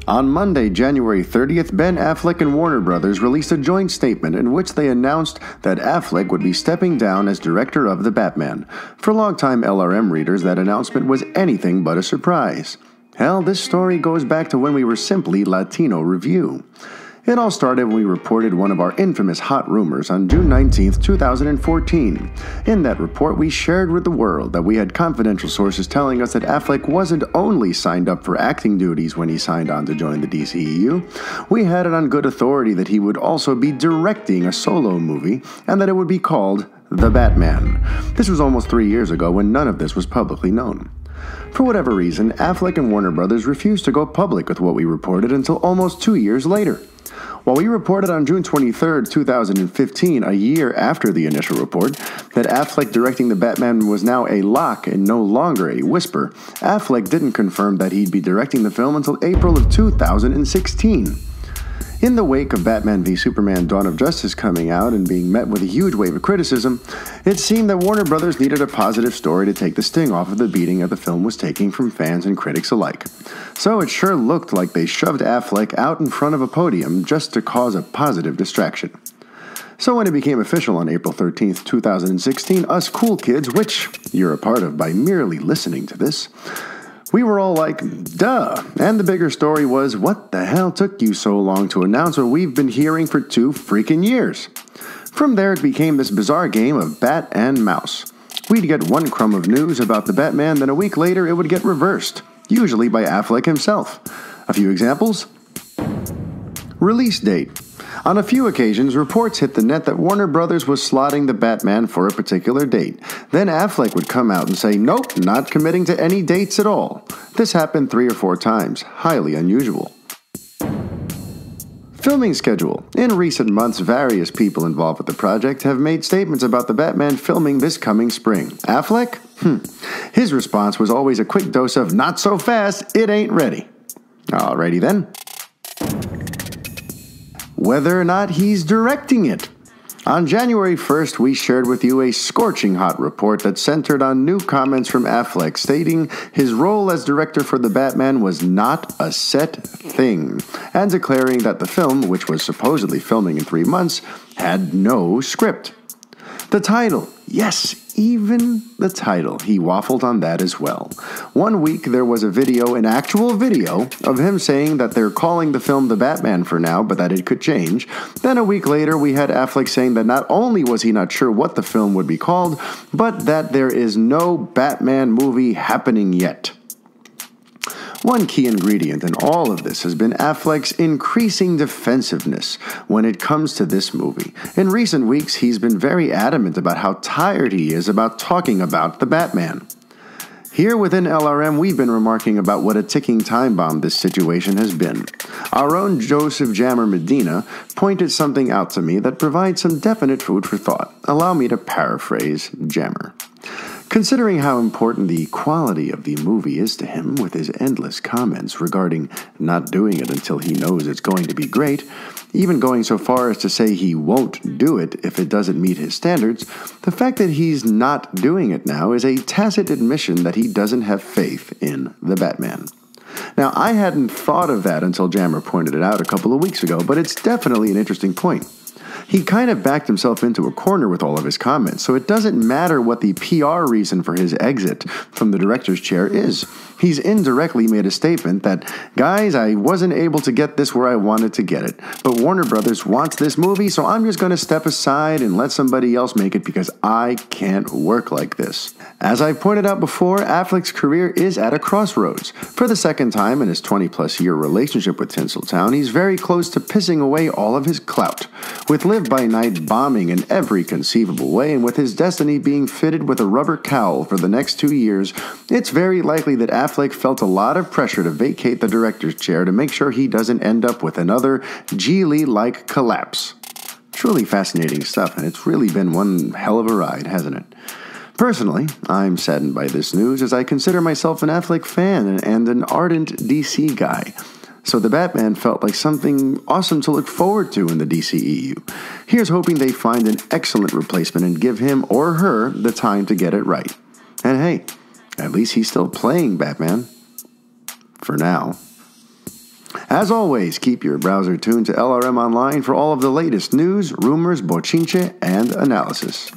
On Monday, January 30th, Ben Affleck and Warner Brothers released a joint statement in which they announced that Affleck would be stepping down as director of The Batman. For longtime LRM readers, that announcement was anything but a surprise. Hell, this story goes back to when we were simply Latino Review. It all started when we reported one of our infamous hot rumors on June 19, 2014. In that report, we shared with the world that we had confidential sources telling us that Affleck wasn't only signed up for acting duties when he signed on to join the DCEU, we had it on good authority that he would also be directing a solo movie and that it would be called The Batman. This was almost 3 years ago when none of this was publicly known. For whatever reason, Affleck and Warner Brothers refused to go public with what we reported until almost 2 years later. While we reported on June 23, 2015, a year after the initial report, that Affleck directing The Batman was now a lock and no longer a whisper, Affleck didn't confirm that he'd be directing the film until April of 2016. In the wake of Batman v Superman: Dawn of Justice coming out and being met with a huge wave of criticism, it seemed that Warner Brothers needed a positive story to take the sting off of the beating that the film was taking from fans and critics alike. So it sure looked like they shoved Affleck out in front of a podium just to cause a positive distraction. So when it became official on April 13th, 2016, us cool kids, which you're a part of by merely listening to this, we were all like, duh. And the bigger story was, what the hell took you so long to announce what we've been hearing for 2 freaking years? From there, it became this bizarre game of bat and mouse. We'd get one crumb of news about the Batman, then a week later it would get reversed, usually by Affleck himself. A few examples? Release date. On a few occasions, reports hit the net that Warner Brothers was slotting the Batman for a particular date. Then Affleck would come out and say, nope, not committing to any dates at all. This happened 3 or 4 times, highly unusual. Filming schedule. In recent months, various people involved with the project have made statements about the Batman filming this coming spring. Affleck? His response was always a quick dose of, not so fast, it ain't ready. Alrighty then. Whether or not he's directing it. On January 1st, we shared with you a scorching hot report that centered on new comments from Affleck stating his role as director for The Batman was not a set thing, and declaring that the film, which was supposedly filming in 3 months, had no script. The title. Yes, even the title. He waffled on that as well. One week there was a video, an actual video, of him saying that they're calling the film The Batman for now, but that it could change. Then a week later we had Affleck saying that not only was he not sure what the film would be called, but that there is no Batman movie happening yet. One key ingredient in all of this has been Affleck's increasing defensiveness when it comes to this movie. In recent weeks, he's been very adamant about how tired he is about talking about the Batman. Here within LRM, we've been remarking about what a ticking time bomb this situation has been. Our own Joseph Jammer Medina pointed something out to me that provides some definite food for thought. Allow me to paraphrase Jammer. Considering how important the quality of the movie is to him, with his endless comments regarding not doing it until he knows it's going to be great, even going so far as to say he won't do it if it doesn't meet his standards, the fact that he's not doing it now is a tacit admission that he doesn't have faith in the Batman. Now, I hadn't thought of that until Jammer pointed it out a couple of weeks ago, but it's definitely an interesting point. He kind of backed himself into a corner with all of his comments, so it doesn't matter what the PR reason for his exit from the director's chair is. He's indirectly made a statement that, guys, I wasn't able to get this where I wanted to get it, but Warner Brothers wants this movie, so I'm just going to step aside and let somebody else make it because I can't work like this. As I've pointed out before, Affleck's career is at a crossroads. For the second time in his 20-plus year relationship with Tinseltown, he's very close to pissing away all of his clout. With Live by Night bombing in every conceivable way, and with his destiny being fitted with a rubber cowl for the next 2 years, it's very likely that Affleck felt a lot of pressure to vacate the director's chair to make sure he doesn't end up with another Geely-like collapse. Truly fascinating stuff, and it's really been one hell of a ride, hasn't it? Personally, I'm saddened by this news as I consider myself an Affleck fan and an ardent DC guy. So the Batman felt like something awesome to look forward to in the DCEU. Here's hoping they find an excellent replacement and give him or her the time to get it right. And hey, at least he's still playing Batman. For now. As always, keep your browser tuned to LRM Online for all of the latest news, rumors, bochinche, and analysis.